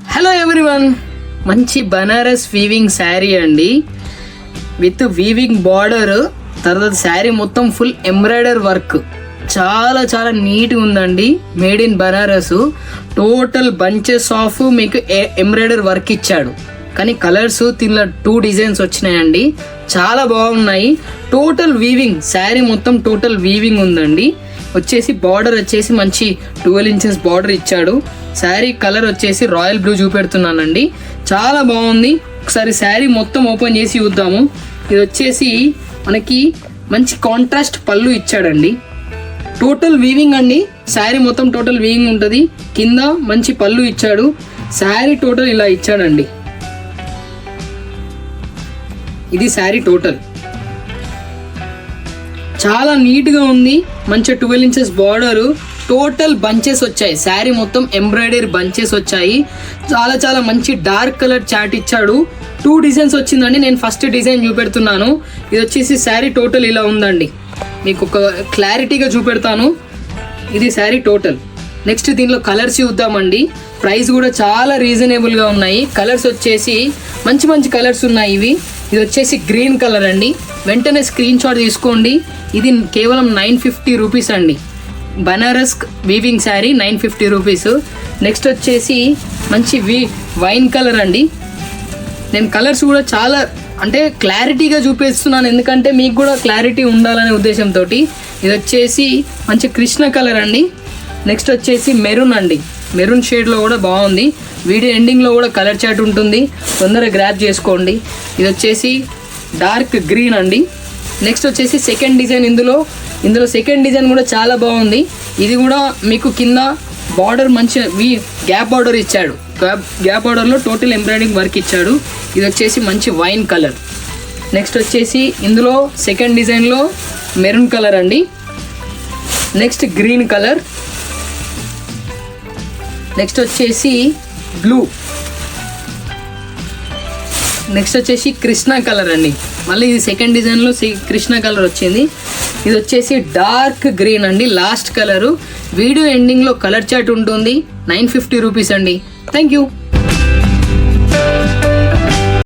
Hello everyone, మంచి Banaras weaving sari అండి with weaving border. తర్వాత శారీ మొత్తం ఫుల్ ఎంబ్రాయిడర్ వర్క్, చాలా చాలా నీట్గా ఉందండి. Made in Banaras. Total bunches of మీకు ఎంబ్రాయిడర్ వర్క్ ఇచ్చాడు. కానీ కలర్స్ దీనిలో 2 డిజైన్స్ వచ్చినాయండి, చాలా బాగున్నాయి. టోటల్ వీవింగ్ శారీ మొత్తం టోటల్ వీవింగ్ ఉందండి. వచ్చేసి బార్డర్ వచ్చేసి మంచి 12 ఇంచెస్ బార్డర్ ఇచ్చాడు. శారీ కలర్ వచ్చేసి రాయల్ బ్లూ చూపెడుతున్నానండి, చాలా బాగుంది. ఒకసారి శారీ మొత్తం ఓపెన్ చేసి చూద్దాము. ఇది వచ్చేసి మనకి మంచి కాంట్రాస్ట్ పళ్ళు ఇచ్చాడండి. టోటల్ వీవింగ్ అండి, శారీ మొత్తం టోటల్ వీవింగ్ ఉంటుంది. కింద మంచి పళ్ళు ఇచ్చాడు. శారీ టోటల్ ఇలా ఇచ్చాడండి. ఇది శారీ టోటల్ చాలా నీట్గా ఉంది. మంచి 12 ఇంచెస్ బార్డరు. టోటల్ బంచెస్ వచ్చాయి, శారీ మొత్తం ఎంబ్రాయిడరీ బంచెస్ వచ్చాయి. చాలా చాలా మంచి డార్క్ కలర్ చాట్ ఇచ్చాడు. 2 డిజైన్స్ వచ్చిందండి. నేను ఫస్ట్ డిజైన్ చూపెడుతున్నాను. ఇది వచ్చేసి శారీ టోటల్ ఇలా ఉందండి. మీకు ఒక క్లారిటీగా చూపెడతాను. ఇది శారీ టోటల్. నెక్స్ట్ దీనిలో కలర్స్ చూద్దామండి. ప్రైస్ కూడా చాలా రీజనబుల్గా ఉన్నాయి. కలర్స్ వచ్చేసి మంచి మంచి కలర్స్ ఉన్నాయి. ఇది వచ్చేసి గ్రీన్ కలర్ అండి. వెంటనే స్క్రీన్ షాట్ తీసుకోండి. ఇది కేవలం 950 రూపీస్ అండి. Banaras weaving sari 950 rupees. Next వచ్చేసి మంచి వైన్ కలర్ అండి. నేను కలర్స్ కూడా చాలా అంటే క్లారిటీగా చూపిస్తున్నాను, ఎందుకంటే మీకు కూడా క్లారిటీ ఉండాలనే ఉద్దేశంతో. ఇది వచ్చేసి మంచి కృష్ణ కలర్ అండి. నెక్స్ట్ వచ్చేసి మెరూన్ అండి. మెరూన్ షేడ్లో కూడా బాగుంది. వీడియో ఎండింగ్లో కూడా కలర్ చాట్ ఉంటుంది, తొందరగా గ్రాప్ చేసుకోండి. ఇది వచ్చేసి డార్క్ గ్రీన్ అండి. నెక్స్ట్ వచ్చేసి సెకండ్ డిజైన్. ఇందులో సెకండ్ డిజైన్ కూడా చాలా బాగుంది. ఇది కూడా మీకు కింద బార్డర్ మంచి గ్యాప్ బార్డర్ ఇచ్చాడు. గ్యాప్ బార్డర్లో టోటల్ ఎంబ్రాయిడింగ్ వర్క్ ఇచ్చాడు. ఇది వచ్చేసి మంచి వైన్ కలర్. నెక్స్ట్ వచ్చేసి ఇందులో సెకండ్ డిజైన్లో మెరూన్ కలర్ అండి. Next green colour. నెక్స్ట్ వచ్చేసి బ్లూ. నెక్స్ట్ వచ్చేసి కృష్ణ కలర్ అండి. మళ్ళీ ఇది సెకండ్ డిజైన్లో కృష్ణ కలర్ వచ్చింది. ఇది వచ్చేసి డార్క్ గ్రీన్ అండి, లాస్ట్ కలరు. వీడియో ఎండింగ్లో కలర్ చాట్ ఉంటుంది. 950 రూపీస్ అండి. Thank you.